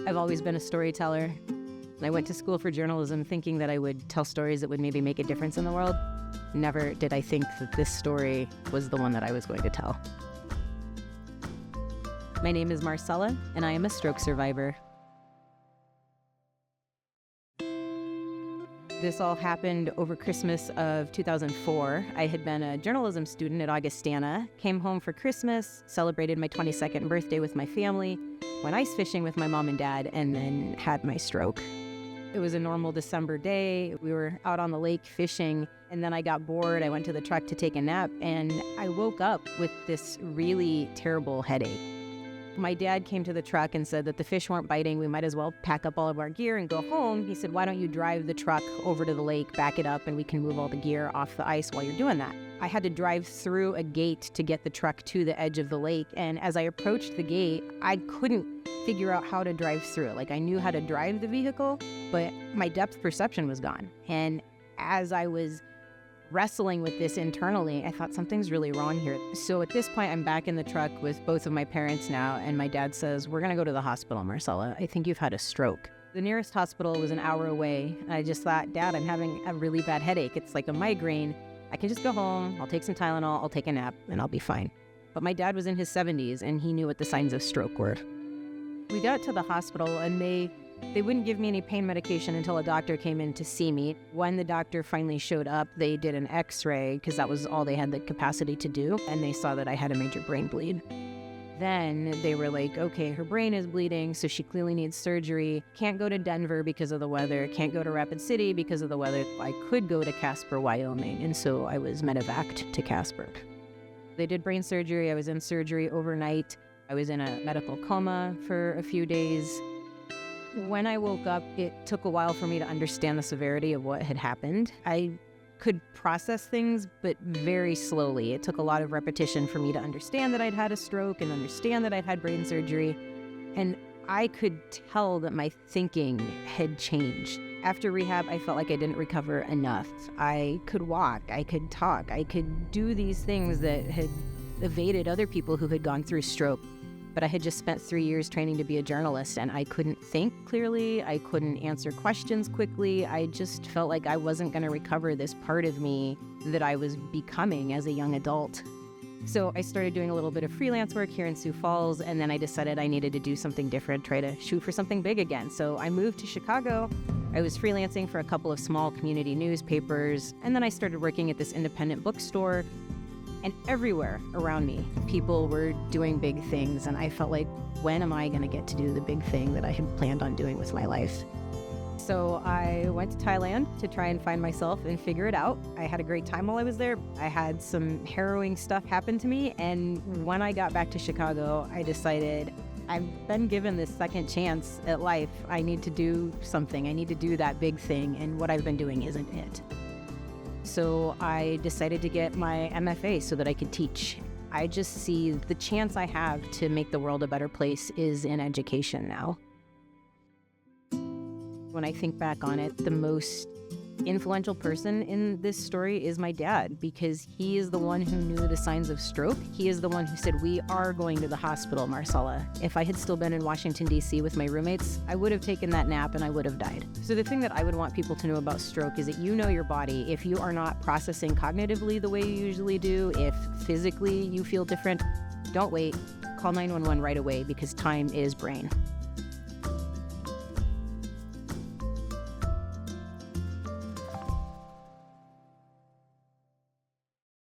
I've always been a storyteller. I went to school for journalism thinking that I would tell stories that would maybe make a difference in the world. Never did I think that this story was the one that I was going to tell. My name is Marcella, and I am a stroke survivor. This all happened over Christmas of 2004. I had been a journalism student at Augustana, came home for Christmas, celebrated my 22nd birthday with my family, went ice fishing with my mom and dad, and then had my stroke. It was a normal December day. We were out on the lake fishing, and then I got bored. I went to the truck to take a nap, and I woke up with this really terrible headache. My dad came to the truck and said that the fish weren't biting. We might as well pack up all of our gear and go home. He said, why don't you drive the truck over to the lake, back it up, and we can move all the gear off the ice while you're doing that. I had to drive through a gate to get the truck to the edge of the lake. And as I approached the gate, I couldn't figure out how to drive through. Like, I knew how to drive the vehicle, but my depth perception was gone. And as I was wrestling with this internally, I thought something's really wrong here. So at this point, I'm back in the truck with both of my parents now, and my dad says, we're gonna go to the hospital, Marcella. I think you've had a stroke. The nearest hospital was an hour away. I just thought, Dad, I'm having a really bad headache. It's like a migraine. I can just go home, I'll take some Tylenol, I'll take a nap, and I'll be fine. But my dad was in his 70s, and he knew what the signs of stroke were. We got to the hospital, and they wouldn't give me any pain medication until a doctor came in to see me. When the doctor finally showed up, they did an x-ray because that was all they had the capacity to do, and they saw that I had a major brain bleed. Then they were like, okay, her brain is bleeding, so she clearly needs surgery. Can't go to Denver because of the weather. Can't go to Rapid City because of the weather. I could go to Casper, Wyoming, and so I was medevaced to Casper. They did brain surgery. I was in surgery overnight. I was in a medical coma for a few days. When I woke up, it took a while for me to understand the severity of what had happened. I could process things, but very slowly. It took a lot of repetition for me to understand that I'd had a stroke and understand that I'd had brain surgery. And I could tell that my thinking had changed. After rehab, I felt like I didn't recover enough. I could walk, I could talk, I could do these things that had evaded other people who had gone through stroke. But I had just spent 3 years training to be a journalist, and I couldn't think clearly. I couldn't answer questions quickly. I just felt like I wasn't going to recover this part of me that I was becoming as a young adult. So I started doing a little bit of freelance work here in Sioux Falls, and then I decided I needed to do something different, try to shoot for something big again. So I moved to Chicago. I was freelancing for a couple of small community newspapers, and then I started working at this independent bookstore. And everywhere around me, people were doing big things, and I felt like, when am I going to get to do the big thing that I had planned on doing with my life? So I went to Thailand to try and find myself and figure it out. I had a great time while I was there. I had some harrowing stuff happen to me, and when I got back to Chicago, I decided, I've been given this second chance at life. I need to do something. I need to do that big thing, and what I've been doing isn't it. So I decided to get my MFA so that I could teach. I just see the chance I have to make the world a better place is in education now. When I think back on it, the most influential person in this story is my dad, because he is the one who knew the signs of stroke. He is the one who said, we are going to the hospital, Marcella. If I had still been in Washington, D.C. with my roommates, I would have taken that nap and I would have died. So the thing that I would want people to know about stroke is that you know your body. If you are not processing cognitively the way you usually do, if physically you feel different, don't wait. Call 911 right away, because time is brain.